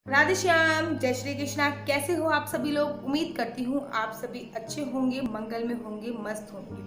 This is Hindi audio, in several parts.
राधे श्याम, जय श्री कृष्णा। कैसे हो आप सभी लोग? उम्मीद करती हूँ आप सभी अच्छे होंगे, मंगल में होंगे, मस्त होंगे।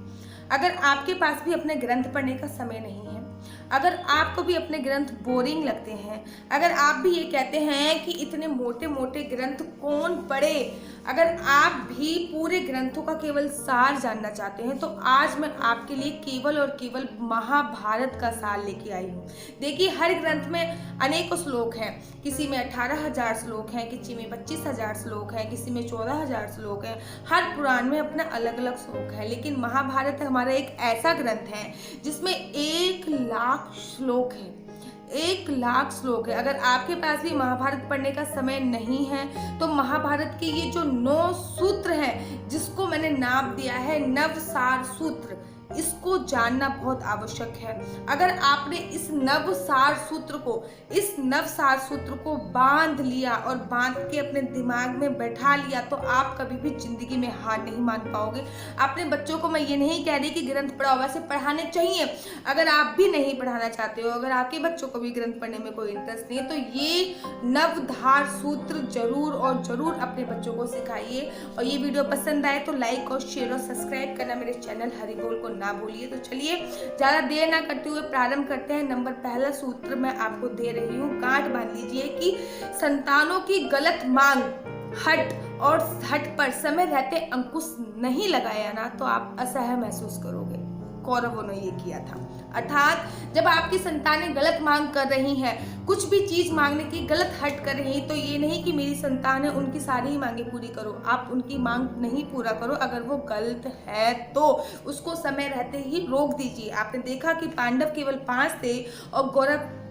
अगर आपके पास भी अपने ग्रंथ पढ़ने का समय नहीं है, अगर आपको भी अपने ग्रंथ बोरिंग लगते हैं, अगर आप भी ये कहते हैं कि इतने मोटे मोटे ग्रंथ कौन पढ़े, अगर आप भी पूरे ग्रंथों का केवल सार जानना चाहते हैं, तो आज मैं आपके लिए केवल और केवल महाभारत का सार लेके आई हूँ। देखिए, हर ग्रंथ में अनेकों श्लोक हैं। किसी में 18,000 श्लोक हैं, किसी में 25,000 श्लोक हैं, किसी में 14,000 श्लोक हैं। हर पुराण में अपना अलग अलग श्लोक है, लेकिन महाभारत हमारा एक ऐसा ग्रंथ है जिसमें 1,00,000 श्लोक है। 1,00,000 श्लोक है। अगर आपके पास भी महाभारत पढ़ने का समय नहीं है, तो महाभारत के ये जो 9 सूत्र हैं, जिसको मैंने नाम दिया है नवसार सूत्र, इसको जानना बहुत आवश्यक है। अगर आपने इस नवसार सूत्र को बांध लिया और बांध के अपने दिमाग में बैठा लिया, तो आप कभी भी जिंदगी में हार नहीं मान पाओगे। अपने बच्चों को मैं ये नहीं कह रही कि ग्रंथ पढ़ाओ, वैसे पढ़ाने चाहिए। अगर आप भी नहीं पढ़ाना चाहते हो, अगर आपके बच्चों को भी ग्रंथ पढ़ने में कोई इंटरेस्ट नहीं है, तो ये नवधार सूत्र जरूर और जरूर अपने बच्चों को सिखाइए। और ये वीडियो पसंद आए तो लाइक और शेयर और सब्सक्राइब करना मेरे चैनल हरि बोल को ना भूलिए। तो चलिए, ज्यादा देर ना करते हुए प्रारंभ करते हैं। नंबर पहला सूत्र मैं आपको दे रही हूँ। गांठ बांध लीजिए कि संतानों की गलत मांग, हट और हट पर समय रहते अंकुश नहीं लगाया ना, तो आप असह्य महसूस करोगे। कौरवों ने ये किया था। अर्थात जब आपकी संतानें गलत मांग कर रही हैं, कुछ भी चीज मांगने की गलत हट कर रही है, तो ये नहीं कि मेरी संतान है उनकी सारी ही मांगे पूरी करो। आप उनकी मांग नहीं पूरा करो। अगर वो गलत है तो उसको समय रहते ही रोक दीजिए। आपने देखा कि पांडव केवल 5 थे और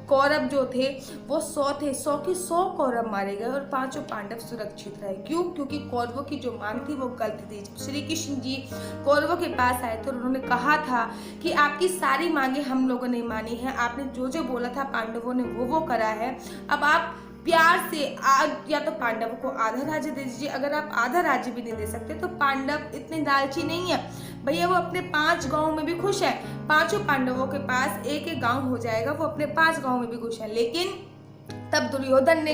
कौरव जो थे वो 100 थे। 100 के 100 कौरव मारे गए और 5 पांडव सुरक्षित रहे। क्यों? क्योंकि कौरवों की जो मांग थी वो गलत थी। श्री कृष्ण जी कौरवों के पास आए तो उन्होंने कहा था कि आपकी सारी मांगे हम लोगों ने मानी है, आपने जो जो बोला था पांडवों ने वो करा है। अब आप प्यार से या तो पांडवों को आधा राज्य दे दीजिए। अगर आप आधा राज्य भी नहीं दे सकते, तो पांडव इतने लालची नहीं है भैया, वो अपने 5 गांव में भी खुश है। 5 पांडवों के पास एक एक गांव हो जाएगा, वो अपने 5 गांव में भी खुश है। लेकिन तब दुर्योधन ने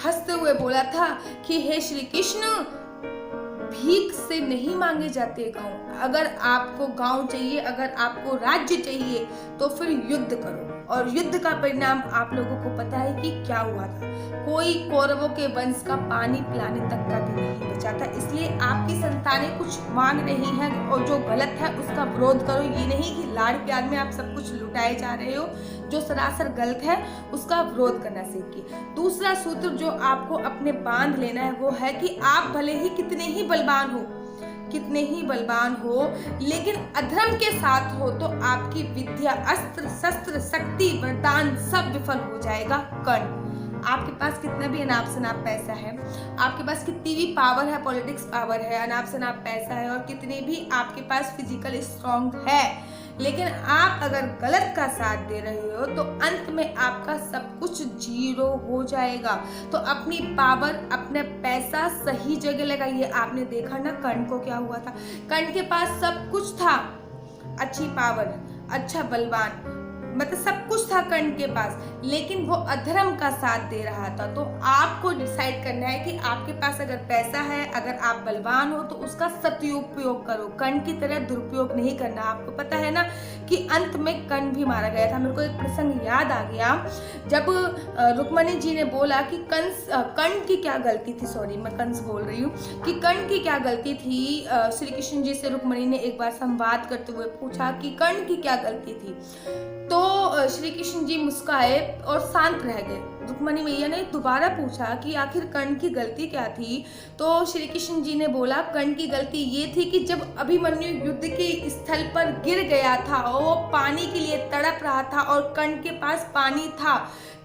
हंसते हुए बोला था कि हे श्री कृष्ण, भीख से नहीं मांगे जाते गांव। अगर आपको गांव चाहिए, अगर आपको राज्य चाहिए, तो फिर युद्ध करो। और युद्ध का परिणाम आप लोगों को पता है कि क्या हुआ था। कोई कौरवों के वंश का पानी पिलाने तक का भी नहीं बचा था। इसलिए आपकी संतानें कुछ मांग रही हैं और जो गलत है उसका विरोध करो। ये नहीं कि लाड़ प्यार में आप सब कुछ लुटाए जा रहे हो। जो सरासर गलत है उसका विरोध करना सीखिए। दूसरा सूत्र जो आपको अपने बांध लेना है वो है कि आप भले ही कितने ही बलवान हो, लेकिन अधर्म के साथ हो तो आपकी विद्या, अस्त्र शस्त्र, शक्ति, वरदान सब विफल हो जाएगा। कर्ण, आपके पास कितना भी अनाप शनाप पैसा है, आपके पास कितनी भी पावर है, पॉलिटिक्स पावर है, अनाप शनाप पैसा है, और कितने भी आपके पास फिजिकल स्ट्रॉन्ग है, लेकिन आप अगर गलत का साथ दे रहे हो तो अंत में आपका सब कुछ जीरो हो जाएगा। तो अपनी पावर, अपने पैसा सही जगह लगाइए। आपने देखा ना कर्ण को क्या हुआ था। कर्ण के पास सब कुछ था, अच्छी पावर, अच्छा बलवान, मतलब सब कुछ था कर्ण के पास, लेकिन वो अधर्म का साथ दे रहा था। तो आपको डिसाइड करना है कि आपके पास अगर पैसा है, अगर आप बलवान हो, तो उसका सदुपयोग करो। कर्ण की तरह दुरुपयोग नहीं करना। आपको पता है ना कि अंत में कर्ण भी मारा गया था। मेरे को एक प्रसंग याद आ गया, जब रुक्मणी जी ने बोला कि कर्ण की क्या गलती थी, सॉरी मैं कंस बोल रही हूँ, कि कर्ण की क्या गलती थी। श्री कृष्ण जी से रुक्मणी ने एक बार संवाद करते हुए पूछा कि कर्ण की क्या गलती थी। तो श्री कृष्ण जी मुस्काए और शांत रह गए। रुक्मणी मैया ने दोबारा पूछा कि आखिर कर्ण की गलती क्या थी। तो श्री कृष्ण जी ने बोला कर्ण की गलती ये थी कि जब अभिमन्यु युद्ध के स्थल पर गिर गया था और वो पानी के लिए तड़प रहा था और कर्ण के पास पानी था,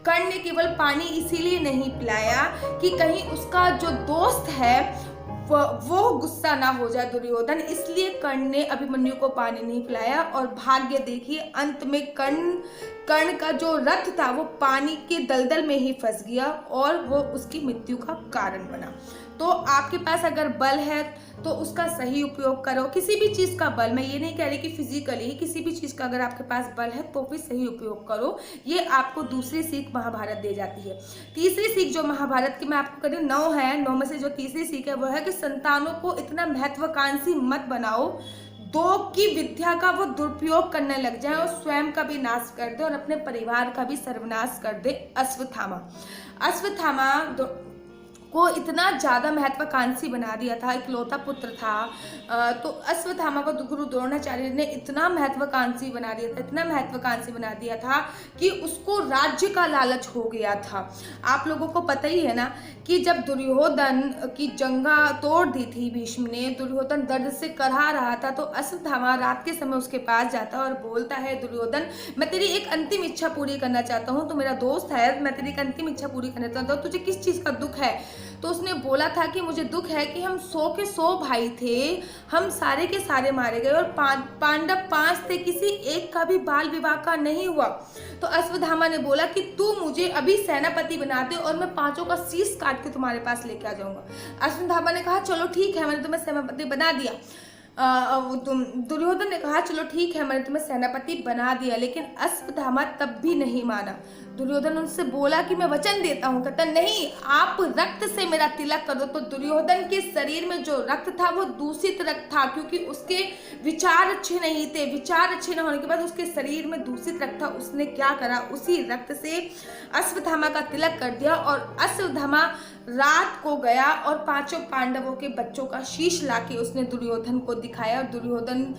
कर्ण ने केवल पानी इसीलिए नहीं पिलाया कि कहीं उसका जो दोस्त है वो गुस्सा ना हो जाए दुर्योधन, इसलिए कर्ण ने अभिमन्यु को पानी नहीं पिलाया। और भाग्य देखिए, अंत में कर्ण कर्ण का जो रथ था वो पानी के दलदल में ही फंस गया और वो उसकी मृत्यु का कारण बना। तो आपके पास अगर बल है तो उसका सही उपयोग करो। किसी भी चीज़ का बल, मैं ये नहीं कह रही कि फिजिकली, किसी भी चीज़ का अगर आपके पास बल है तो भी सही उपयोग करो। ये आपको दूसरी सीख महाभारत दे जाती है। तीसरी सीख जो महाभारत की मैं आपको कह रही हूँ, 9 है, 9 में से जो तीसरी सीख है वो है कि संतानों को इतना महत्वाकांक्षी मत बनाओ दो की विद्या का वो दुरुपयोग करने लग जाए और स्वयं का भी नाश कर दे और अपने परिवार का भी सर्वनाश कर दे। अश्वत्थामा को इतना ज़्यादा महत्वाकांक्षी बना दिया था, इकलौता पुत्र था। तो अश्वत्थामा को गुरु द्रोणाचार्य ने इतना महत्वाकांक्षी बना दिया था, इतना महत्वाकांक्षी बना दिया था कि उसको राज्य का लालच हो गया था। आप लोगों को पता ही है ना कि जब दुर्योधन की जंगा तोड़ दी थी भीष्म ने, दुर्योधन दर्द से कराह रहा था, तो अश्वत्थामा रात के समय उसके पास जाता है और बोलता है, दुर्योधन मैं तेरी एक अंतिम इच्छा पूरी करना चाहता हूँ, तो मेरा दोस्त है, मैं तेरी एक अंतिम इच्छा पूरी करना चाहता हूँ, तुझे किस चीज़ का दुख है? तो उसने बोला था कि मुझे दुख है कि हम 100 के 100 भाई थे, हम सारे के सारे मारे गए और पांडव 5 थे, किसी एक का भी बाल विवाह का नहीं हुआ। तो अश्वत्थामा ने बोला कि तू मुझे अभी सेनापति बना दे और मैं 5 का शीश काट के तुम्हारे पास लेके आ जाऊंगा। अश्वत्थामा ने कहा चलो ठीक है, मैंने तुम्हें सेनापति बना दिया। दुर्योधन ने कहा चलो ठीक है, मैंने तुम्हें सेनापति बना दिया, लेकिन अश्वत्थामा तब भी नहीं माना। दुर्योधन उनसे बोला कि मैं वचन देता हूँ, कहता नहीं, आप रक्त से मेरा तिलक कर दो। तो दुर्योधन के शरीर में जो रक्त था वो दूषित रक्त था, क्योंकि उसके विचार अच्छे नहीं थे। विचार अच्छे न होने के बाद उसके शरीर में दूषित रक्त था। उसने क्या करा, उसी रक्त से अश्वत्थामा का तिलक कर दिया और अश्वत्थामा रात को गया और 5 पांडवों के बच्चों का शीश लाके उसने दुर्योधन को दिखाया। और दुर्योधन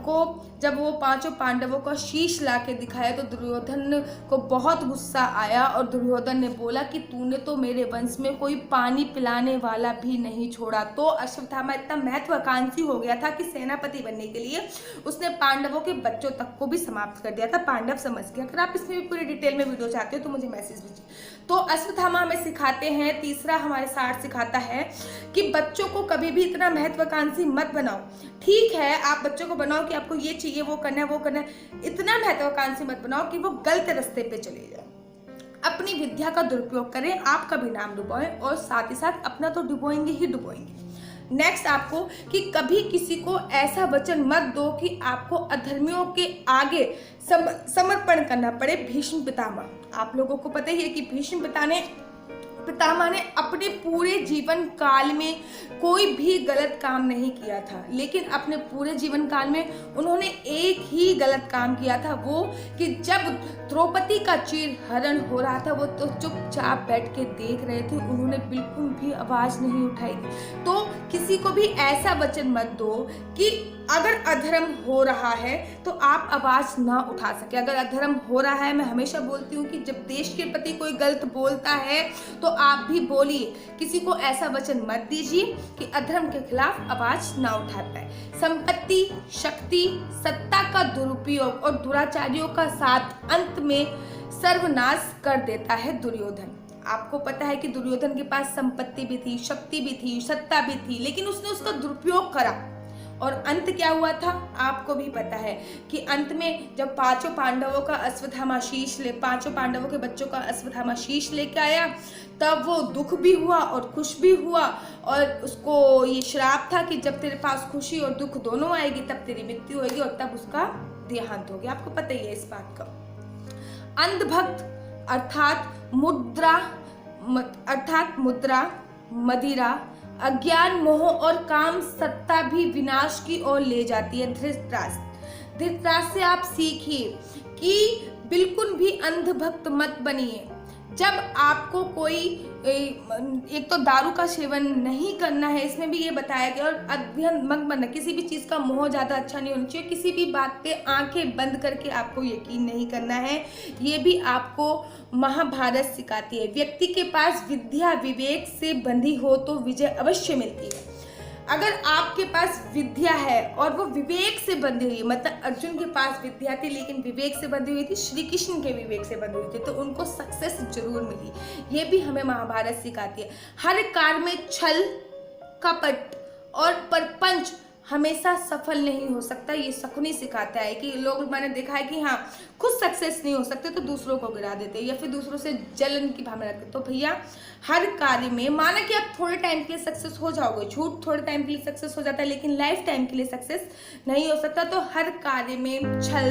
को जब वो 5 पांडवों का शीश लाके दिखाया तो दुर्योधन को बहुत गुस्सा आया और दुर्योधन ने बोला कि तूने तो मेरे वंश में कोई पानी पिलाने वाला भी नहीं छोड़ा। तो अश्वत्थामा इतना महत्वाकांक्षी हो गया था कि सेनापति बनने के लिए उसने पांडवों के बच्चों तक को भी समाप्त कर दिया था। पांडव समझ गया। अगर आप इसमें भी पूरी डिटेल में वीडियो चाहते हो तो मुझे मैसेज भेजिए। तो अश्वत्थामा हमें सिखाते हैं, तीसरा हमारे साथ सिखाता है कि बच्चों को कभी भी इतना महत्वाकांक्षी मत बनाओ। ठीक है, आप बच्चों को बनाओ कि आपको ये चाहिए, वो करना है, वो करना है, इतना महत्वाकांक्षी मत बनाओ कि वो गलत रास्ते पे चले जाए। अपनी विद्या का दुरुपयोग करें, आपका भी नाम डुबोएं और साथ ही साथ अपना तो डुबोएंगे ही डुबोएंगे। नेक्स्ट आपको कि कभी किसी को ऐसा वचन मत दो कि आपको अधर्मियों के आगे समर्पण करना पड़े। भीष्म पितामह, आप लोगों को पता ही है कि भीष्म पितामह ने अपने पूरे जीवन काल में कोई भी गलत काम नहीं किया था, लेकिन अपने पूरे जीवन काल में उन्होंने एक ही गलत काम किया था, वो कि जब द्रौपदी का चीर हरण हो रहा था वो तो चुपचाप बैठ के देख रहे थे, उन्होंने बिल्कुल भी आवाज नहीं उठाई। तो किसी को भी ऐसा वचन मत दो कि अगर अधर्म हो रहा है तो आप आवाज ना उठा सके। अगर अधर्म हो रहा है, मैं हमेशा बोलती हूँ कि जब देश के प्रति कोई गलत बोलता है तो आप भी बोलिए। किसी को ऐसा वचन मत दीजिए कि अधर्म के खिलाफ आवाज ना उठा पाए। संपत्ति, शक्ति, सत्ता का दुरुपयोग और दुराचारियों का साथ अंत में सर्वनाश कर देता है दुर्योधन। आपको पता है कि दुर्योधन के पास संपत्ति भी थी, शक्ति भी थी, सत्ता भी थी, लेकिन उसने उसका दुरुपयोग करा और अंत क्या हुआ था आपको भी पता है कि अंत में जब 5 पांडवों का अश्वत्थामा शीश 5 पांडवों के बच्चों का अश्वत्थामा शीश लेके आया, तब वो दुख भी हुआ और खुश भी हुआ और उसको ये श्राप था कि जब तेरे पास खुशी और दुख दोनों आएगी तब तेरी मृत्यु होगी और तब उसका देहांत हो गया। आपको पता ही है इस बात का। अंधभक्त अर्थात मुद्रा, मदिरा, अज्ञान, मोह और काम सत्ता भी विनाश की ओर ले जाती है। धृतराष्ट्र से आप सीखिए कि बिल्कुल भी अंधभक्त मत बनिए। जब आपको कोई एक तो दारू का सेवन नहीं करना है, इसमें भी ये बताया गया, और अध्ययन मत बनना, किसी भी चीज़ का मोह ज़्यादा अच्छा नहीं होना चाहिए। किसी भी बात पे आंखें बंद करके आपको यकीन नहीं करना है, ये भी आपको महाभारत सिखाती है। व्यक्ति के पास विद्या विवेक से बंधी हो तो विजय अवश्य मिलती है। अगर आपके पास विद्या है और वो विवेक से बंधी हुई, मतलब अर्जुन के पास विद्या थी लेकिन विवेक से बंधी हुई थी, श्री कृष्ण के विवेक से बंधी हुई थी, तो उनको सक्सेस जरूर मिली। ये भी हमें महाभारत सिखाती है। हर कार्य में छल, कपट और परपंच हमेशा सफल नहीं हो सकता। ये शकुनी सिखाता है कि लोग, मैंने देखा है कि हाँ, खुद सक्सेस नहीं हो सकते तो दूसरों को गिरा देते या फिर दूसरों से जलन की भावना रखते। तो भैया हर कार्य में, माना कि आप थोड़े टाइम के लिए सक्सेस हो जाओगे, झूठ थोड़े टाइम के लिए सक्सेस हो जाता है लेकिन लाइफ टाइम के लिए सक्सेस नहीं हो सकता। तो हर कार्य में छल,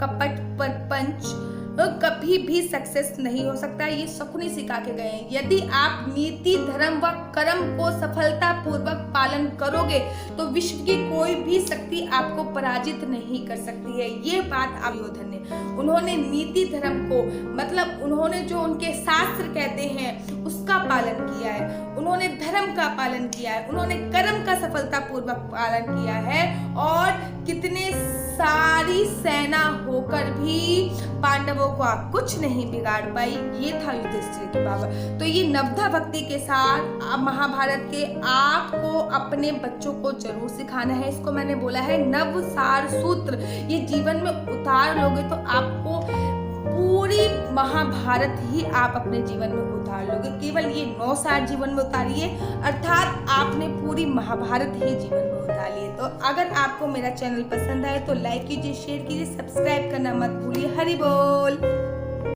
कपट, परपंच कभी भी सक्सेस नहीं हो सकता। ये शकुनी सिखा के गए हैं। यदि आप नीति, धर्म व कर्म को सफलता पूर्वक पालन करोगे तो विश्व की कोई भी शक्ति आपको पराजित नहीं कर सकती है। ये बात दुर्योधन ने, उन्होंने नीति धर्म को, मतलब उन्होंने जो उनके शास्त्र कहते हैं उसका पालन किया है, उन्होंने धर्म का पालन किया है, उन्होंने कर्म का सफलता पूर्वक पालन किया है। और कितने सारी सेना होकर भी पांडवों को आप कुछ नहीं बिगाड़ पाई। ये था युधिष्ठिर के बाबा। तो ये नवधा भक्ति के साथ महाभारत के आपको अपने बच्चों को जरूर सिखाना है। इसको मैंने बोला है नव सार सूत्र। ये जीवन में उतार लोगे तो आपको पूरी महाभारत ही आप अपने जीवन में उतार लोगे। केवल ये 9 साल जीवन में उतारिए, अर्थात आपने पूरी महाभारत ही जीवन में उतार लिए। तो अगर आपको मेरा चैनल पसंद आए तो लाइक कीजिए, शेयर कीजिए, सब्सक्राइब करना मत भूलिए। हरि बोल।